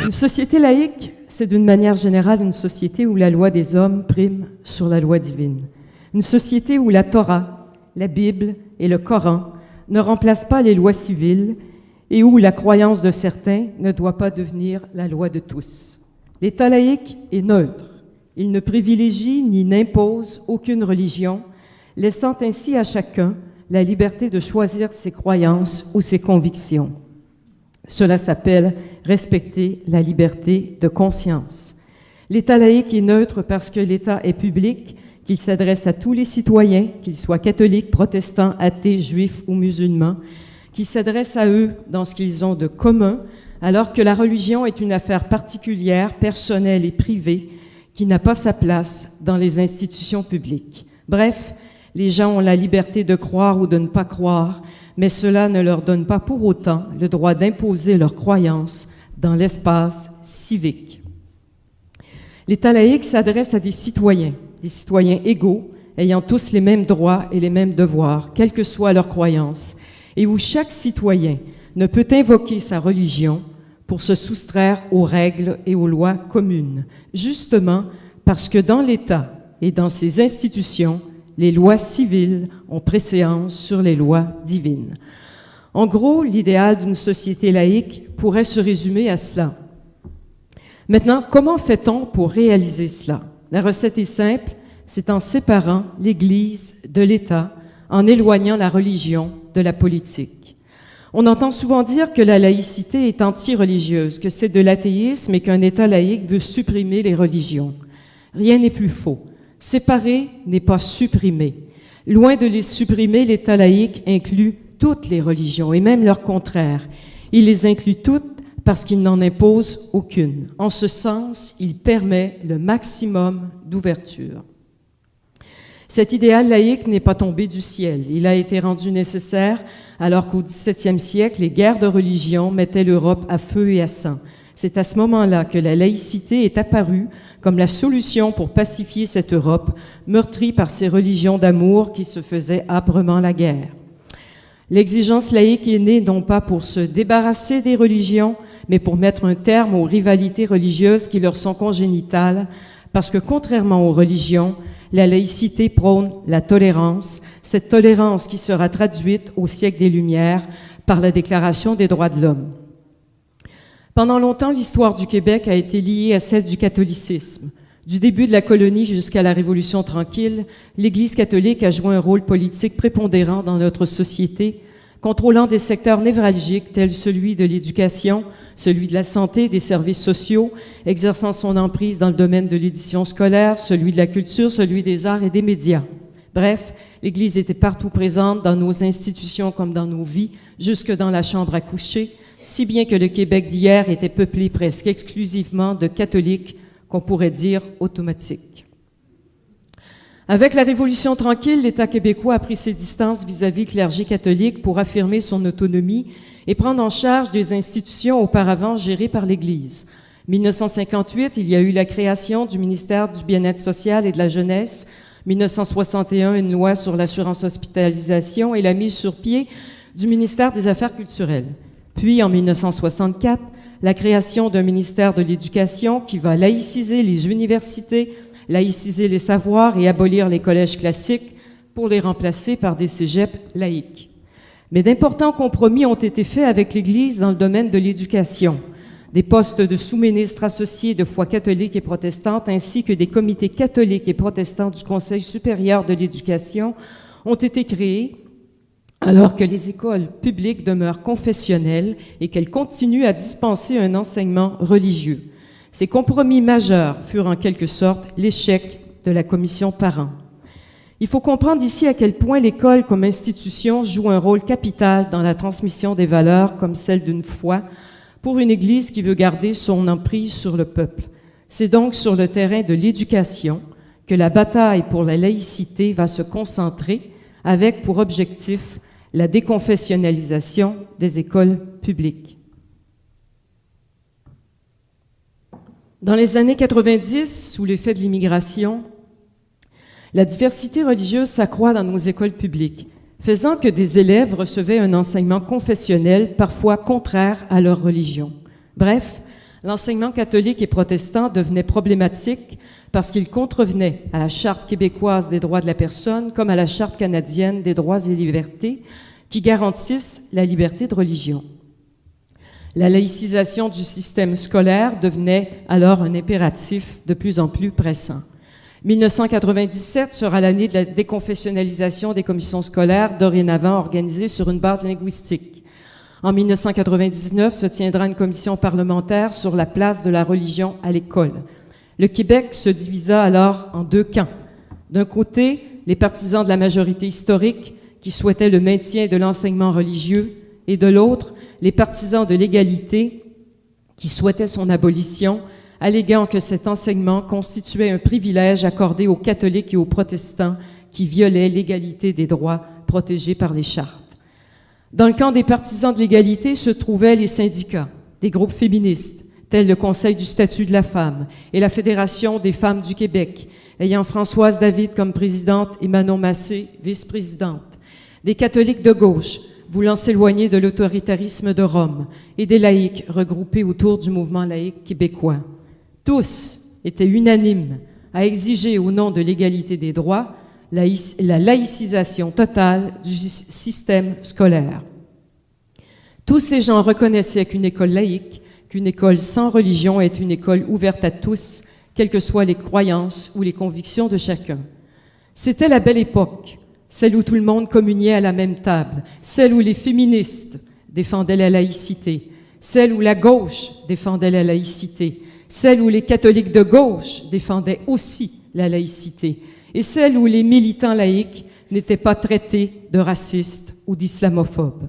Une société laïque, c'est d'une manière générale une société où la loi des hommes prime sur la loi divine. Une société où la Torah, la Bible et le Coran ne remplacent pas les lois civiles et où la croyance de certains ne doit pas devenir la loi de tous. L'État laïque est neutre. Il ne privilégie ni n'impose aucune religion, laissant ainsi à chacun la liberté de choisir ses croyances ou ses convictions. Cela s'appelle respecter la liberté de conscience. L'État laïque est neutre parce que l'État est public, qu'il s'adresse à tous les citoyens, qu'ils soient catholiques, protestants, athées, juifs ou musulmans, qu'il s'adresse à eux dans ce qu'ils ont de commun, alors que la religion est une affaire particulière, personnelle et privée, qui n'a pas sa place dans les institutions publiques. Bref, les gens ont la liberté de croire ou de ne pas croire, mais cela ne leur donne pas pour autant le droit d'imposer leurs croyances dans l'espace civique. L'État laïque s'adresse à des citoyens égaux, ayant tous les mêmes droits et les mêmes devoirs, quelle que soit leur croyance, et où chaque citoyen ne peut invoquer sa religion pour se soustraire aux règles et aux lois communes, justement parce que dans l'État et dans ses institutions, les lois civiles ont préséance sur les lois divines. En gros, l'idéal d'une société laïque pourrait se résumer à cela. Maintenant, comment fait-on pour réaliser cela? La recette est simple, c'est en séparant l'Église de l'État, en éloignant la religion de la politique. On entend souvent dire que la laïcité est anti-religieuse, que c'est de l'athéisme et qu'un État laïque veut supprimer les religions. Rien n'est plus faux. Séparer n'est pas supprimer. Loin de les supprimer, l'État laïque inclut toutes les religions et même leur contraire. Il les inclut toutes parce qu'il n'en impose aucune. En ce sens, il permet le maximum d'ouverture. Cet idéal laïque n'est pas tombé du ciel. Il a été rendu nécessaire alors qu'au XVIIe siècle, les guerres de religion mettaient l'Europe à feu et à sang. C'est à ce moment-là que la laïcité est apparue comme la solution pour pacifier cette Europe, meurtrie par ces religions d'amour qui se faisaient âprement la guerre. L'exigence laïque est née non pas pour se débarrasser des religions, mais pour mettre un terme aux rivalités religieuses qui leur sont congénitales, parce que contrairement aux religions, la laïcité prône la tolérance, cette tolérance qui sera traduite au siècle des Lumières par la Déclaration des droits de l'homme. Pendant longtemps, l'histoire du Québec a été liée à celle du catholicisme. Du début de la colonie jusqu'à la Révolution tranquille, l'Église catholique a joué un rôle politique prépondérant dans notre société, contrôlant des secteurs névralgiques tels celui de l'éducation, celui de la santé, des services sociaux, exerçant son emprise dans le domaine de l'édition scolaire, celui de la culture, celui des arts et des médias. Bref, l'Église était partout présente dans nos institutions comme dans nos vies, jusque dans la chambre à coucher, si bien que le Québec d'hier était peuplé presque exclusivement de catholiques, qu'on pourrait dire automatiques. Avec la Révolution tranquille, l'État québécois a pris ses distances vis-à-vis du clergé catholique pour affirmer son autonomie et prendre en charge des institutions auparavant gérées par l'Église. En 1958, il y a eu la création du ministère du Bien-être social et de la jeunesse. 1961, une loi sur l'assurance hospitalisation et la mise sur pied du ministère des Affaires culturelles. Puis, en 1964, la création d'un ministère de l'Éducation qui va laïciser les universités, laïciser les savoirs et abolir les collèges classiques pour les remplacer par des cégeps laïques. Mais d'importants compromis ont été faits avec l'Église dans le domaine de l'éducation. Des postes de sous-ministres associés de foi catholique et protestante ainsi que des comités catholiques et protestants du Conseil supérieur de l'éducation ont été créés alors que les écoles publiques demeurent confessionnelles et qu'elles continuent à dispenser un enseignement religieux. Ces compromis majeurs furent en quelque sorte l'échec de la commission Parent. Il faut comprendre ici à quel point l'école comme institution joue un rôle capital dans la transmission des valeurs comme celle d'une foi pour une Église qui veut garder son emprise sur le peuple. C'est donc sur le terrain de l'éducation que la bataille pour la laïcité va se concentrer avec pour objectif la déconfessionnalisation des écoles publiques. Dans les années 90, sous l'effet de l'immigration, la diversité religieuse s'accroît dans nos écoles publiques, faisant que des élèves recevaient un enseignement confessionnel parfois contraire à leur religion. Bref, l'enseignement catholique et protestant devenait problématique parce qu'il contrevenait à la Charte québécoise des droits de la personne comme à la Charte canadienne des droits et libertés qui garantissent la liberté de religion. La laïcisation du système scolaire devenait alors un impératif de plus en plus pressant. 1997 sera l'année de la déconfessionnalisation des commissions scolaires, dorénavant organisées sur une base linguistique. En 1999 se tiendra une commission parlementaire sur la place de la religion à l'école. Le Québec se divisa alors en deux camps. D'un côté, les partisans de la majorité historique qui souhaitaient le maintien de l'enseignement religieux, et de l'autre, les partisans de l'égalité qui souhaitaient son abolition, alléguant que cet enseignement constituait un privilège accordé aux catholiques et aux protestants qui violait l'égalité des droits protégés par les chartes. Dans le camp des partisans de l'égalité se trouvaient les syndicats, des groupes féministes, tels le Conseil du statut de la femme et la Fédération des femmes du Québec, ayant Françoise David comme présidente et Manon Massé vice-présidente, des catholiques de gauche, voulant s'éloigner de l'autoritarisme de Rome, et des laïcs regroupés autour du mouvement laïque québécois. Tous étaient unanimes à exiger au nom de l'égalité des droits la laïcisation totale du système scolaire. Tous ces gens reconnaissaient qu'une école laïque, qu'une école sans religion est une école ouverte à tous, quelles que soient les croyances ou les convictions de chacun. C'était la belle époque, celle où tout le monde communiait à la même table, celle où les féministes défendaient la laïcité, celle où la gauche défendait la laïcité, celle où les catholiques de gauche défendaient aussi la laïcité, et celle où les militants laïcs n'étaient pas traités de racistes ou d'islamophobes.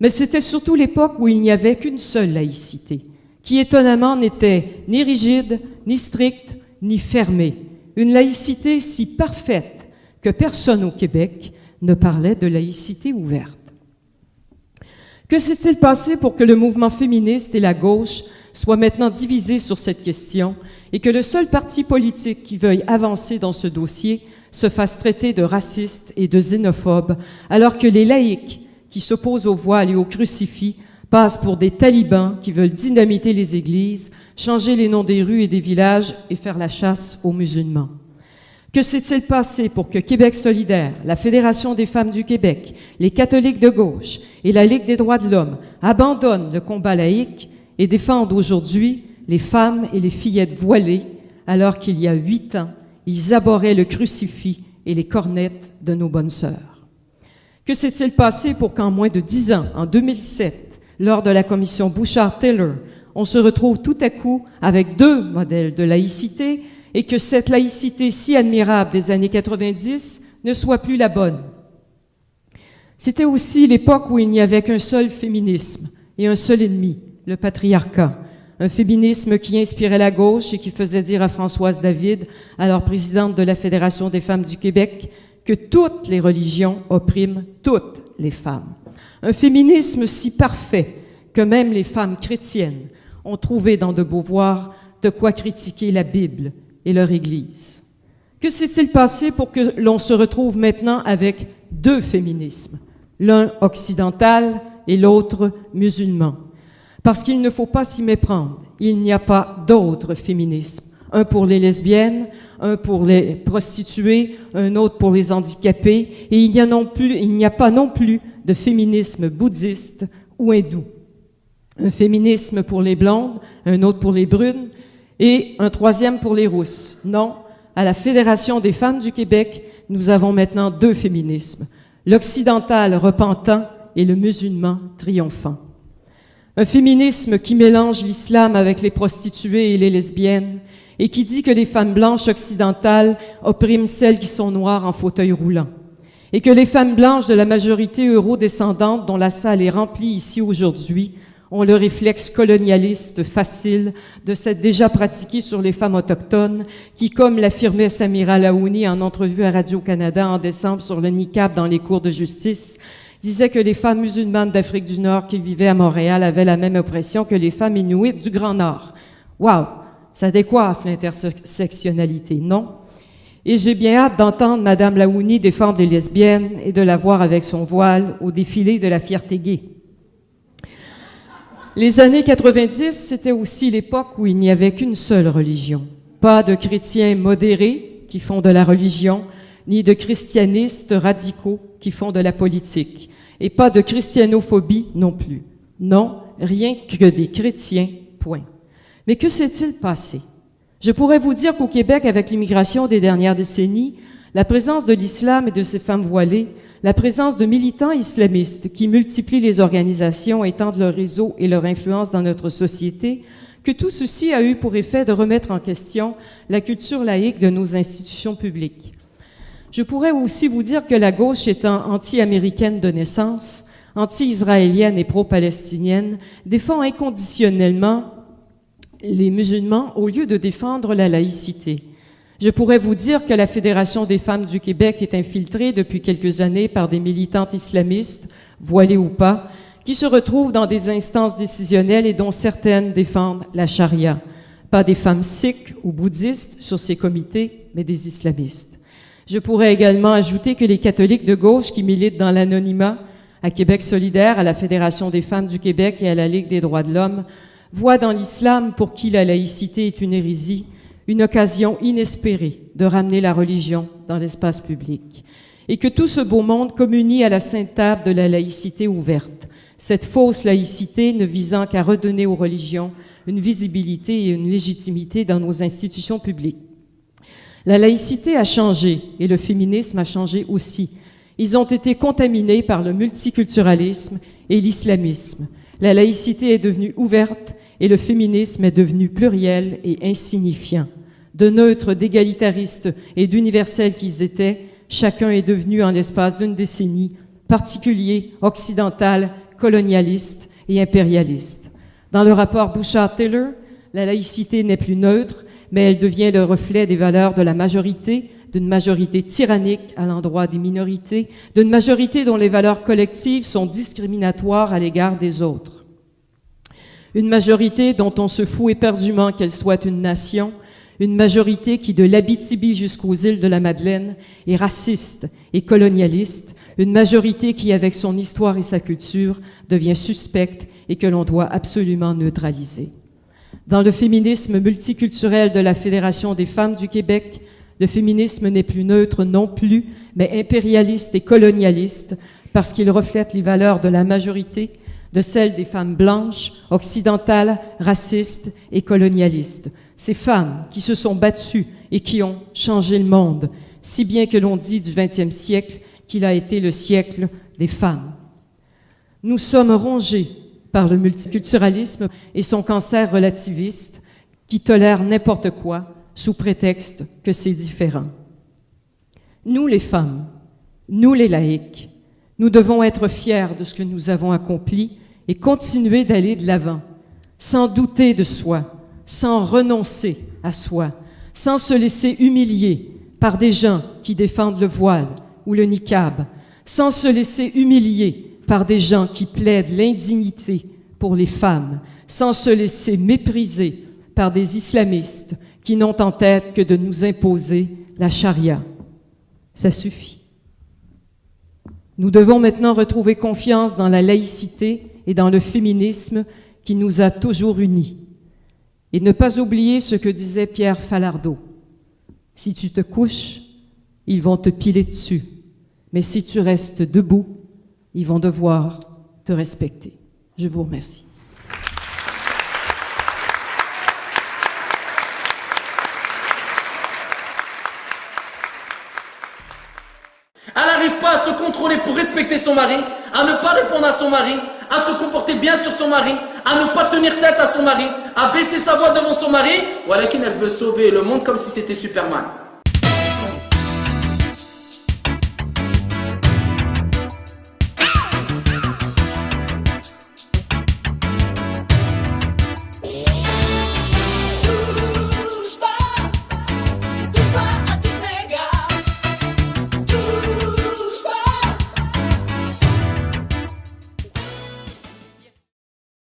Mais c'était surtout l'époque où il n'y avait qu'une seule laïcité, qui étonnamment n'était ni rigide, ni stricte, ni fermée. Une laïcité si parfaite que personne au Québec ne parlait de laïcité ouverte. Que s'est-il passé pour que le mouvement féministe et la gauche soient maintenant divisés sur cette question et que le seul parti politique qui veuille avancer dans ce dossier se fasse traiter de raciste et de xénophobe, alors que les laïcs qui s'opposent au voile et au crucifix passent pour des talibans qui veulent dynamiter les églises, changer les noms des rues et des villages et faire la chasse aux musulmans? Que s'est-il passé pour que Québec solidaire, la Fédération des femmes du Québec, les catholiques de gauche et la Ligue des droits de l'homme abandonnent le combat laïque et défendent aujourd'hui les femmes et les fillettes voilées, alors qu'il y a 8 ans, ils abhorraient le crucifix et les cornettes de nos bonnes sœurs? Que s'est-il passé pour qu'en moins de 10 ans, en 2007, lors de la commission Bouchard-Taylor, on se retrouve tout à coup avec 2 modèles de laïcité et que cette laïcité si admirable des années 90 ne soit plus la bonne? C'était aussi l'époque où il n'y avait qu'un seul féminisme et un seul ennemi, le patriarcat. Un féminisme qui inspirait la gauche et qui faisait dire à Françoise David, alors présidente de la Fédération des femmes du Québec, que toutes les religions oppriment toutes les femmes. Un féminisme si parfait que même les femmes chrétiennes ont trouvé dans de Beauvoir de quoi critiquer la Bible et leur Église. Que s'est-il passé pour que l'on se retrouve maintenant avec 2 féminismes, l'un occidental et l'autre musulman? Parce qu'il ne faut pas s'y méprendre, il n'y a pas d'autre féminisme. Un pour les lesbiennes, un pour les prostituées, un autre pour les handicapés, et il n'y a pas non plus de féminisme bouddhiste ou hindou. Un féminisme pour les blondes, un autre pour les brunes, et un troisième pour les rousses. Non, à la Fédération des femmes du Québec, nous avons maintenant 2 féminismes, l'occidental repentant et le musulman triomphant. Un féminisme qui mélange l'islam avec les prostituées et les lesbiennes et qui dit que les femmes blanches occidentales oppriment celles qui sont noires en fauteuil roulant et que les femmes blanches de la majorité euro-descendante dont la salle est remplie ici aujourd'hui ont le réflexe colonialiste facile de s'être déjà pratiqué sur les femmes autochtones qui, comme l'affirmait Samira Laouni en entrevue à Radio-Canada en décembre sur le niqab dans les cours de justice, disait que les femmes musulmanes d'Afrique du Nord qui vivaient à Montréal avaient la même oppression que les femmes inuites du Grand Nord. Wow! Ça décoiffe l'intersectionnalité, non? Et j'ai bien hâte d'entendre Madame Laouni défendre les lesbiennes et de la voir avec son voile au défilé de la fierté gay. Les années 90, c'était aussi l'époque où il n'y avait qu'une seule religion. Pas de chrétiens modérés qui font de la religion, ni de christianistes radicaux qui font de la politique, et pas de christianophobie non plus. Non, rien que des chrétiens, point. Mais que s'est-il passé? Je pourrais vous dire qu'au Québec, avec l'immigration des dernières décennies, la présence de l'islam et de ses femmes voilées, la présence de militants islamistes qui multiplient les organisations, étendent leur réseau et leur influence dans notre société, que tout ceci a eu pour effet de remettre en question la culture laïque de nos institutions publiques. Je pourrais aussi vous dire que la gauche étant anti-américaine de naissance, anti-israélienne et pro-palestinienne, défend inconditionnellement les musulmans au lieu de défendre la laïcité. Je pourrais vous dire que la Fédération des femmes du Québec est infiltrée depuis quelques années par des militantes islamistes, voilées ou pas, qui se retrouvent dans des instances décisionnelles et dont certaines défendent la charia. Pas des femmes sikhs ou bouddhistes sur ces comités, mais des islamistes. Je pourrais également ajouter que les catholiques de gauche qui militent dans l'anonymat, à Québec solidaire, à la Fédération des femmes du Québec et à la Ligue des droits de l'homme, voient dans l'islam, pour qui la laïcité est une hérésie, une occasion inespérée de ramener la religion dans l'espace public. Et que tout ce beau monde communie à la sainte table de la laïcité ouverte, cette fausse laïcité ne visant qu'à redonner aux religions une visibilité et une légitimité dans nos institutions publiques. La laïcité a changé et le féminisme a changé aussi. Ils ont été contaminés par le multiculturalisme et l'islamisme. La laïcité est devenue ouverte et le féminisme est devenu pluriel et insignifiant. De neutres, d'égalitaristes et d'universels qu'ils étaient, chacun est devenu, en l'espace d'une décennie, particulier, occidental, colonialiste et impérialiste. Dans le rapport Bouchard-Taylor, la laïcité n'est plus neutre, mais elle devient le reflet des valeurs de la majorité, d'une majorité tyrannique à l'endroit des minorités, d'une majorité dont les valeurs collectives sont discriminatoires à l'égard des autres. Une majorité dont on se fout éperdument qu'elle soit une nation, une majorité qui, de l'Abitibi jusqu'aux îles de la Madeleine, est raciste et colonialiste, une majorité qui, avec son histoire et sa culture, devient suspecte et que l'on doit absolument neutraliser. Dans le féminisme multiculturel de la Fédération des femmes du Québec, le féminisme n'est plus neutre non plus, mais impérialiste et colonialiste, parce qu'il reflète les valeurs de la majorité, de celles des femmes blanches, occidentales, racistes et colonialistes. Ces femmes qui se sont battues et qui ont changé le monde, si bien que l'on dit du XXe siècle qu'il a été le siècle des femmes. Nous sommes rongés par le multiculturalisme et son cancer relativiste qui tolère n'importe quoi sous prétexte que c'est différent. Nous les femmes, nous les laïcs, nous devons être fiers de ce que nous avons accompli et continuer d'aller de l'avant, sans douter de soi, sans renoncer à soi, sans se laisser humilier par des gens qui défendent le voile ou le niqab, sans se laisser humilier par des gens qui plaident l'indignité pour les femmes, sans se laisser mépriser par des islamistes qui n'ont en tête que de nous imposer la charia. Ça suffit. Nous devons maintenant retrouver confiance dans la laïcité et dans le féminisme qui nous a toujours unis. Et ne pas oublier ce que disait Pierre Falardeau. Si tu te couches, ils vont te piler dessus. Mais si tu restes debout, ils vont devoir te respecter. Je vous remercie. Elle n'arrive pas à se contrôler pour respecter son mari, à ne pas répondre à son mari, à se comporter bien sur son mari, à ne pas tenir tête à son mari, à baisser sa voix devant son mari, voilà qu'elle veut sauver le monde comme si c'était Superman.